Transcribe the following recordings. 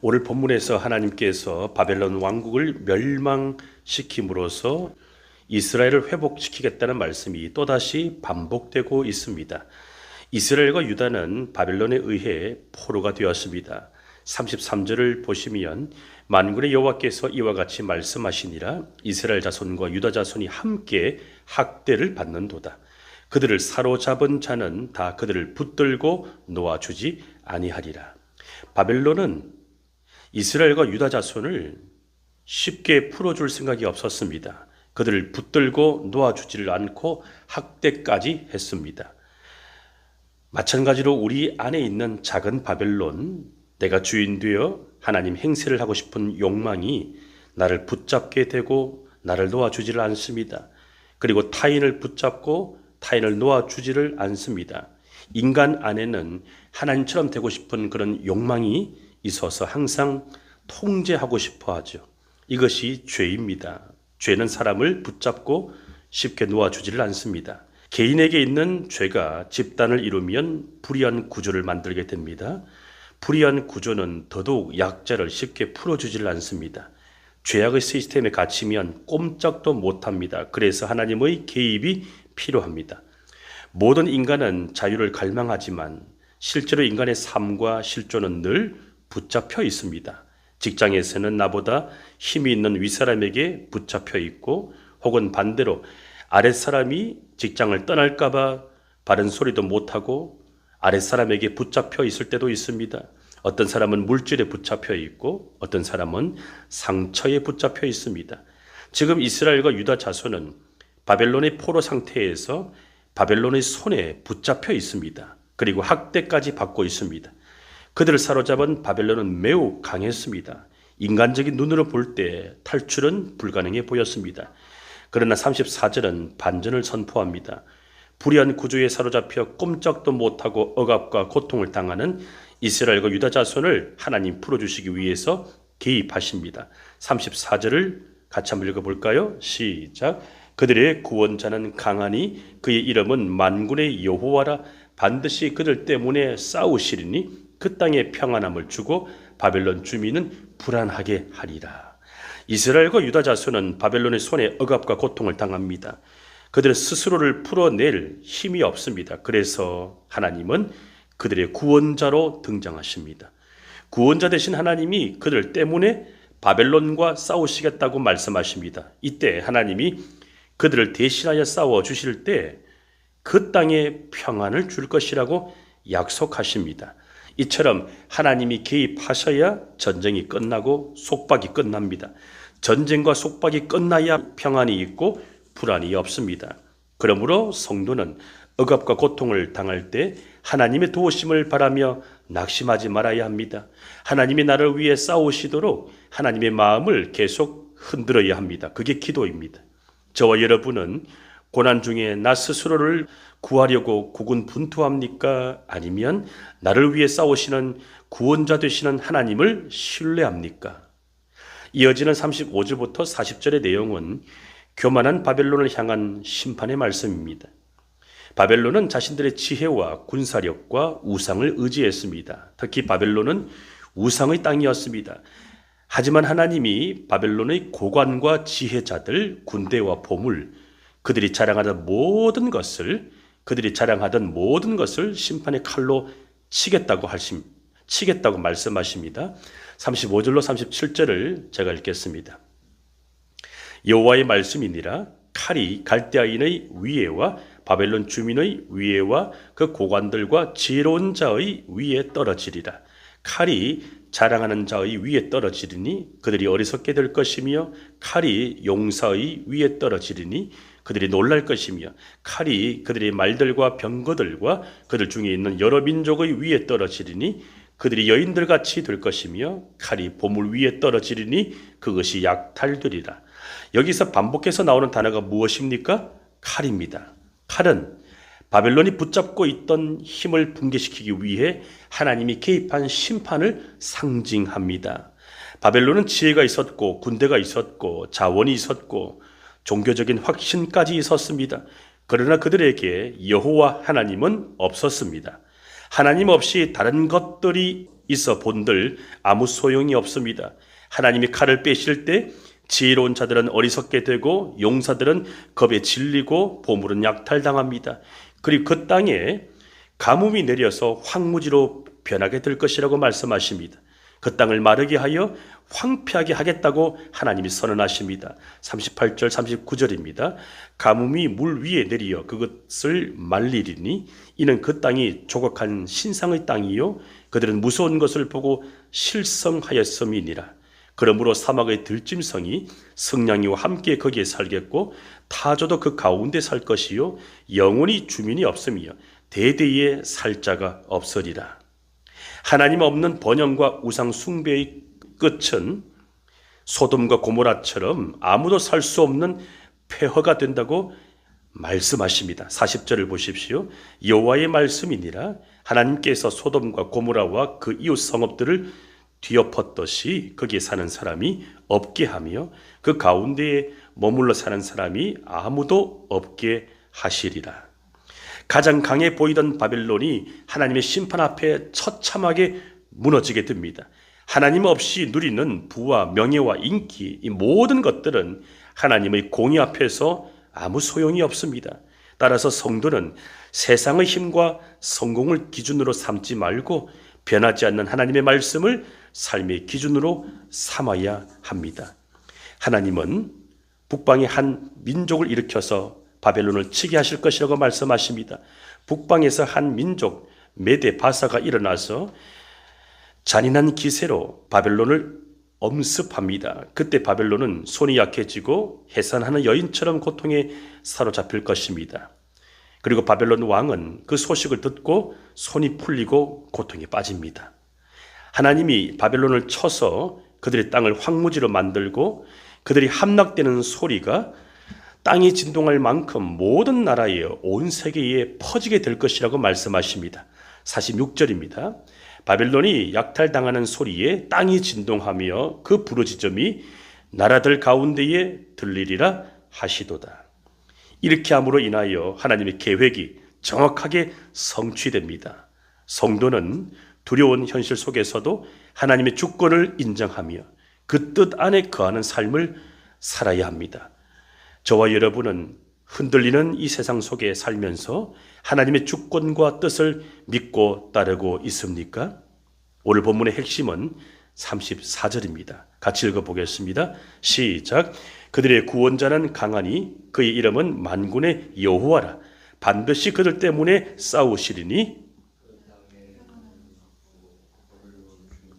오늘 본문에서 하나님께서 바벨론 왕국을 멸망시킴으로써 이스라엘을 회복시키겠다는 말씀이 또다시 반복되고 있습니다. 이스라엘과 유다는 바벨론에 의해 포로가 되었습니다. 33절을 보시면 만군의 여호와께서 이와 같이 말씀하시니라. 이스라엘 자손과 유다 자손이 함께 학대를 받는도다. 그들을 사로잡은 자는 다 그들을 붙들고 놓아주지 아니하리라. 바벨론은 이스라엘과 유다 자손을 쉽게 풀어줄 생각이 없었습니다. 그들을 붙들고 놓아주지를 않고 학대까지 했습니다. 마찬가지로 우리 안에 있는 작은 바벨론, 내가 주인 되어 하나님 행세를 하고 싶은 욕망이 나를 붙잡게 되고 나를 놓아주지를 않습니다. 그리고 타인을 붙잡고 타인을 놓아주지를 않습니다. 인간 안에는 하나님처럼 되고 싶은 그런 욕망이 있어서 항상 통제하고 싶어 하죠. 이것이 죄입니다. 죄는 사람을 붙잡고 쉽게 놓아주지를 않습니다. 개인에게 있는 죄가 집단을 이루면 불의한 구조를 만들게 됩니다. 불의한 구조는 더더욱 약자를 쉽게 풀어주지를 않습니다. 죄악의 시스템에 갇히면 꼼짝도 못합니다. 그래서 하나님의 개입이 필요합니다. 모든 인간은 자유를 갈망하지만 실제로 인간의 삶과 실존은 늘 붙잡혀 있습니다. 직장에서는 나보다 힘이 있는 윗사람에게 붙잡혀 있고, 혹은 반대로 아랫사람이 직장을 떠날까봐 바른 소리도 못하고 아랫사람에게 붙잡혀 있을 때도 있습니다. 어떤 사람은 물질에 붙잡혀 있고 어떤 사람은 상처에 붙잡혀 있습니다. 지금 이스라엘과 유다 자손은 바벨론의 포로 상태에서 바벨론의 손에 붙잡혀 있습니다. 그리고 학대까지 받고 있습니다. 그들을 사로잡은 바벨론은 매우 강했습니다. 인간적인 눈으로 볼 때 탈출은 불가능해 보였습니다. 그러나 34절은 반전을 선포합니다. 불의한 구조에 사로잡혀 꼼짝도 못하고 억압과 고통을 당하는 이스라엘과 유다 자손을 하나님 풀어주시기 위해서 개입하십니다. 34절을 같이 한번 읽어볼까요? 시작. 그들의 구원자는 강하니 그의 이름은 만군의 여호와라. 반드시 그들 때문에 싸우시리니 그 땅에 평안함을 주고 바벨론 주민은 불안하게 하리라. 이스라엘과 유다 자손은 바벨론의 손에 억압과 고통을 당합니다. 그들은 스스로를 풀어낼 힘이 없습니다. 그래서 하나님은 그들의 구원자로 등장하십니다. 구원자 되신 하나님이 그들 때문에 바벨론과 싸우시겠다고 말씀하십니다. 이때 하나님이 그들을 대신하여 싸워 주실 때 그 땅에 평안을 줄 것이라고 약속하십니다. 이처럼 하나님이 개입하셔야 전쟁이 끝나고 속박이 끝납니다. 전쟁과 속박이 끝나야 평안이 있고 불안이 없습니다. 그러므로 성도는 억압과 고통을 당할 때 하나님의 도우심을 바라며 낙심하지 말아야 합니다. 하나님이 나를 위해 싸우시도록 하나님의 마음을 계속 흔들어야 합니다. 그게 기도입니다. 저와 여러분은 고난 중에 나 스스로를 구하려고 고군분투합니까? 아니면 나를 위해 싸우시는 구원자 되시는 하나님을 신뢰합니까? 이어지는 35절부터 40절의 내용은 교만한 바벨론을 향한 심판의 말씀입니다. 바벨론은 자신들의 지혜와 군사력과 우상을 의지했습니다. 특히 바벨론은 우상의 땅이었습니다. 하지만 하나님이 바벨론의 고관과 지혜자들, 군대와 보물, 그들이 자랑하던 모든 것을 심판의 칼로 치겠다고 말씀하십니다. 35절로 37절을 제가 읽겠습니다. 여호와의 말씀이니라. 칼이 갈대아인의 위에와 바벨론 주민의 위에와 그 고관들과 지혜로운 자의 위에 떨어지리라. 칼이 자랑하는 자의 위에 떨어지리니 그들이 어리석게 될 것이며, 칼이 용사의 위에 떨어지리니 그들이 놀랄 것이며, 칼이 그들의 말들과 병거들과 그들 중에 있는 여러 민족의 위에 떨어지리니 그들이 여인들같이 될 것이며, 칼이 보물 위에 떨어지리니 그것이 약탈되리라. 여기서 반복해서 나오는 단어가 무엇입니까? 칼입니다. 칼은 바벨론이 붙잡고 있던 힘을 붕괴시키기 위해 하나님이 개입한 심판을 상징합니다. 바벨론은 지혜가 있었고 군대가 있었고 자원이 있었고 종교적인 확신까지 있었습니다. 그러나 그들에게 여호와 하나님은 없었습니다. 하나님 없이 다른 것들이 있어 본들 아무 소용이 없습니다. 하나님이 칼을 빼실 때 지혜로운 자들은 어리석게 되고 용사들은 겁에 질리고 보물은 약탈당합니다. 그리고 그 땅에 가뭄이 내려서 황무지로 변하게 될 것이라고 말씀하십니다. 그 땅을 마르게 하여 황폐하게 하겠다고 하나님이 선언하십니다. 38절 39절입니다. 가뭄이 물 위에 내리어 그것을 말리리니 이는 그 땅이 조각한 신상의 땅이요 그들은 무서운 것을 보고 실성하였음이니라. 그러므로 사막의 들짐승이 성냥이와 함께 거기에 살겠고 타조도 그 가운데 살 것이요 영원히 주민이 없으며 대대에 살 자가 없으리라. 하나님 없는 번영과 우상 숭배의 끝은 소돔과 고모라처럼 아무도 살 수 없는 폐허가 된다고 말씀하십니다. 40절을 보십시오. 여호와의 말씀이니라. 하나님께서 소돔과 고모라와 그 이웃 성읍들을 뒤엎었듯이 거기에 사는 사람이 없게 하며 그 가운데에 머물러 사는 사람이 아무도 없게 하시리라. 가장 강해 보이던 바벨론이 하나님의 심판 앞에 처참하게 무너지게 됩니다. 하나님 없이 누리는 부와 명예와 인기, 이 모든 것들은 하나님의 공의 앞에서 아무 소용이 없습니다. 따라서 성도는 세상의 힘과 성공을 기준으로 삼지 말고 변하지 않는 하나님의 말씀을 삶의 기준으로 삼아야 합니다. 하나님은 북방의 한 민족을 일으켜서 바벨론을 치게 하실 것이라고 말씀하십니다. 북방에서 한 민족 메데 바사가 일어나서 잔인한 기세로 바벨론을 엄습합니다. 그때 바벨론은 손이 약해지고 해산하는 여인처럼 고통에 사로잡힐 것입니다. 그리고 바벨론 왕은 그 소식을 듣고 손이 풀리고 고통에 빠집니다. 하나님이 바벨론을 쳐서 그들의 땅을 황무지로 만들고 그들이 함락되는 소리가 땅이 진동할 만큼 모든 나라에 온 세계에 퍼지게 될 것이라고 말씀하십니다. 46절입니다. 바벨론이 약탈당하는 소리에 땅이 진동하며 그 부르짖음이 나라들 가운데에 들리리라 하시도다. 이렇게 함으로 인하여 하나님의 계획이 정확하게 성취됩니다. 성도는 두려운 현실 속에서도 하나님의 주권을 인정하며 그 뜻 안에 거하는 삶을 살아야 합니다. 저와 여러분은 흔들리는 이 세상 속에 살면서 하나님의 주권과 뜻을 믿고 따르고 있습니까? 오늘 본문의 핵심은 34절입니다. 같이 읽어보겠습니다. 시작. 그들의 구원자는 강하니 그의 이름은 만군의 여호와라. 반드시 그들 때문에 싸우시리니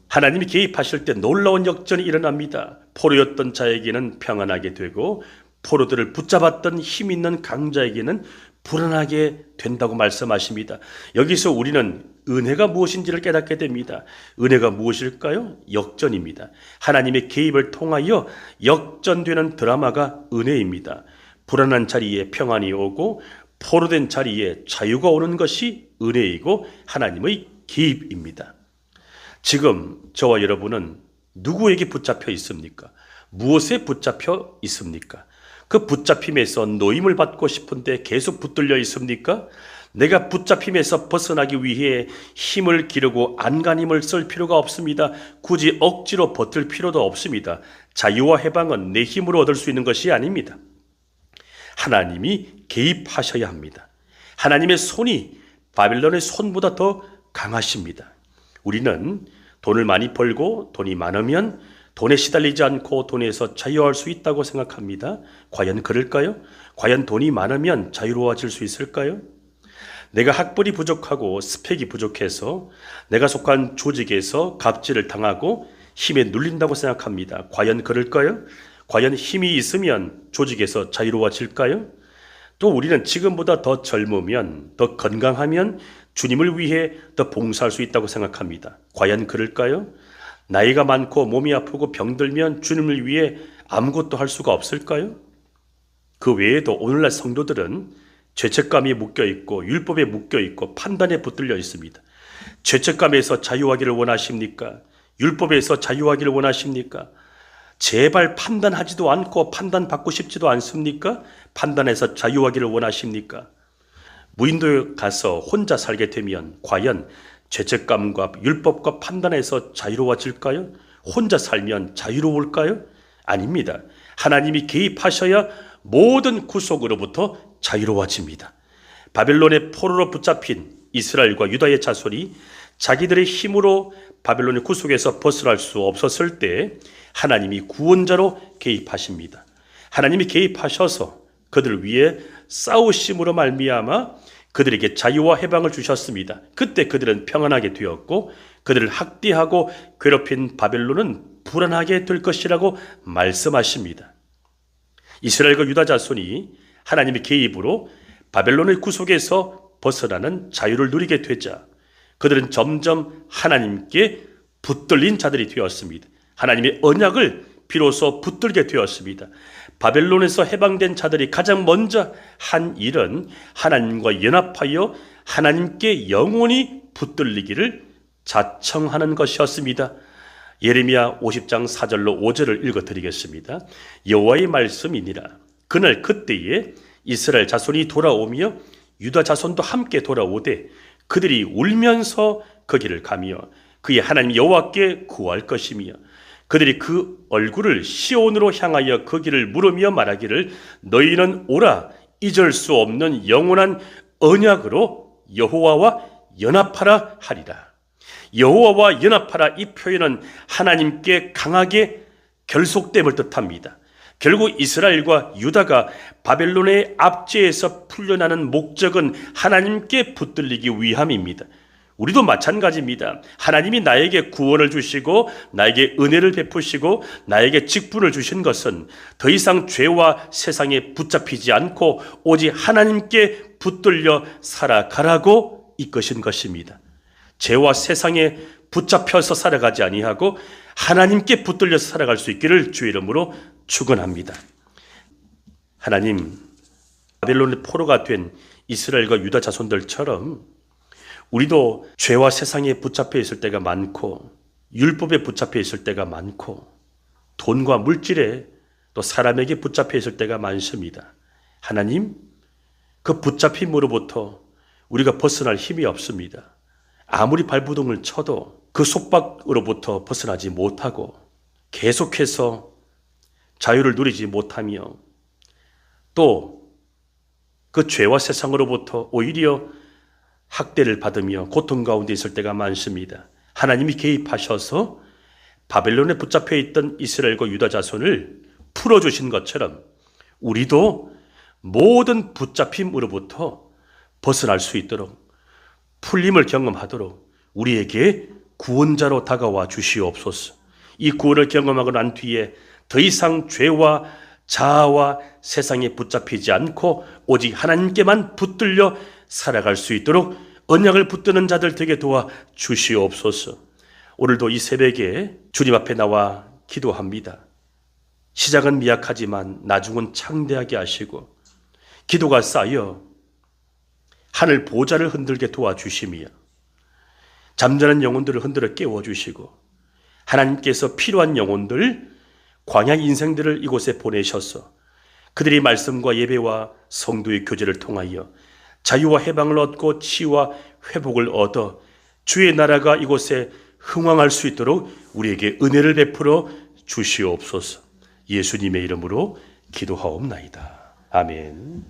하나님이 개입하실 때 놀라운 역전이 일어납니다. 포로였던 자에게는 평안하게 되고 포로들을 붙잡았던 힘 있는 강자에게는 불안하게 된다고 말씀하십니다. 여기서 우리는 은혜가 무엇인지를 깨닫게 됩니다. 은혜가 무엇일까요? 역전입니다. 하나님의 개입을 통하여 역전되는 드라마가 은혜입니다. 불안한 자리에 평안이 오고 포로된 자리에 자유가 오는 것이 은혜이고 하나님의 개입입니다. 지금 저와 여러분은 누구에게 붙잡혀 있습니까? 무엇에 붙잡혀 있습니까? 그 붙잡힘에서 노임을 받고 싶은데 계속 붙들려 있습니까? 내가 붙잡힘에서 벗어나기 위해 힘을 기르고 안간힘을 쓸 필요가 없습니다. 굳이 억지로 버틸 필요도 없습니다. 자유와 해방은 내 힘으로 얻을 수 있는 것이 아닙니다. 하나님이 개입하셔야 합니다. 하나님의 손이 바벨론의 손보다 더 강하십니다. 우리는 돈을 많이 벌고 돈이 많으면 돈에 시달리지 않고 돈에서 자유할 수 있다고 생각합니다. 과연 그럴까요? 과연 돈이 많으면 자유로워질 수 있을까요? 내가 학벌이 부족하고 스펙이 부족해서 내가 속한 조직에서 갑질을 당하고 힘에 눌린다고 생각합니다. 과연 그럴까요? 과연 힘이 있으면 조직에서 자유로워질까요? 또 우리는 지금보다 더 젊으면, 더 건강하면 주님을 위해 더 봉사할 수 있다고 생각합니다. 과연 그럴까요? 나이가 많고 몸이 아프고 병들면 주님을 위해 아무것도 할 수가 없을까요? 그 외에도 오늘날 성도들은 죄책감이 묶여있고 율법에 묶여있고 판단에 붙들려 있습니다. 죄책감에서 자유하기를 원하십니까? 율법에서 자유하기를 원하십니까? 제발 판단하지도 않고 판단받고 싶지도 않습니까? 판단해서 자유하기를 원하십니까? 무인도에 가서 혼자 살게 되면 과연 죄책감과 율법과 판단에서 자유로워질까요? 혼자 살면 자유로울까요? 아닙니다. 하나님이 개입하셔야 모든 구속으로부터 자유로워집니다. 바벨론의 포로로 붙잡힌 이스라엘과 유다의 자손이 자기들의 힘으로 바벨론의 구속에서 벗어날 수 없었을 때 하나님이 구원자로 개입하십니다. 하나님이 개입하셔서 그들 위해 싸우심으로 말미암아 그들에게 자유와 해방을 주셨습니다. 그때 그들은 평안하게 되었고 그들을 학대하고 괴롭힌 바벨론은 불안하게 될 것이라고 말씀하십니다. 이스라엘과 유다 자손이 하나님의 개입으로 바벨론의 구속에서 벗어나는 자유를 누리게 되자 그들은 점점 하나님께 붙들린 자들이 되었습니다. 하나님의 언약을 비로소 붙들게 되었습니다. 바벨론에서 해방된 자들이 가장 먼저 한 일은 하나님과 연합하여 하나님께 영원히 붙들리기를 자청하는 것이었습니다. 예레미야 50장 4절로 5절을 읽어드리겠습니다. 여호와의 말씀이니라. 그날 그때에 이스라엘 자손이 돌아오며 유다 자손도 함께 돌아오되 그들이 울면서 그 길을 가며 그의 하나님 여호와께 구할 것이며 그들이 그 얼굴을 시온으로 향하여 그 길을 물으며 말하기를 너희는 오라 잊을 수 없는 영원한 언약으로 여호와와 연합하라 하리라. 여호와와 연합하라 이 표현은 하나님께 강하게 결속됨을 뜻합니다. 결국 이스라엘과 유다가 바벨론의 압제에서 풀려나는 목적은 하나님께 붙들리기 위함입니다. 우리도 마찬가지입니다. 하나님이 나에게 구원을 주시고 나에게 은혜를 베푸시고 나에게 직분을 주신 것은 더 이상 죄와 세상에 붙잡히지 않고 오직 하나님께 붙들려 살아가라고 이끄신 것입니다. 죄와 세상에 붙잡혀서 살아가지 아니하고 하나님께 붙들려서 살아갈 수 있기를 주의 이름으로 축원합니다. 하나님, 바벨론의 포로가 된 이스라엘과 유다 자손들처럼 우리도 죄와 세상에 붙잡혀 있을 때가 많고 율법에 붙잡혀 있을 때가 많고 돈과 물질에 또 사람에게 붙잡혀 있을 때가 많습니다. 하나님, 그 붙잡힘으로부터 우리가 벗어날 힘이 없습니다. 아무리 발부동을 쳐도 그 속박으로부터 벗어나지 못하고 계속해서 자유를 누리지 못하며 또 그 죄와 세상으로부터 오히려 학대를 받으며 고통 가운데 있을 때가 많습니다. 하나님이 개입하셔서 바벨론에 붙잡혀 있던 이스라엘과 유다 자손을 풀어주신 것처럼 우리도 모든 붙잡힘으로부터 벗어날 수 있도록 풀림을 경험하도록 우리에게 구원자로 다가와 주시옵소서. 이 구원을 경험하고 난 뒤에 더 이상 죄와 자아와 세상에 붙잡히지 않고 오직 하나님께만 붙들려 살아갈 수 있도록 언약을 붙드는 자들 되게 도와 주시옵소서. 오늘도 이 새벽에 주님 앞에 나와 기도합니다. 시작은 미약하지만 나중은 창대하게 하시고 기도가 쌓여 하늘 보좌를 흔들게 도와주시며 잠자는 영혼들을 흔들어 깨워주시고 하나님께서 필요한 영혼들 광야 인생들을 이곳에 보내셔서 그들이 말씀과 예배와 성도의 교제를 통하여 자유와 해방을 얻고 치유와 회복을 얻어 주의 나라가 이곳에 흥왕할 수 있도록 우리에게 은혜를 베풀어 주시옵소서. 예수님의 이름으로 기도하옵나이다. 아멘.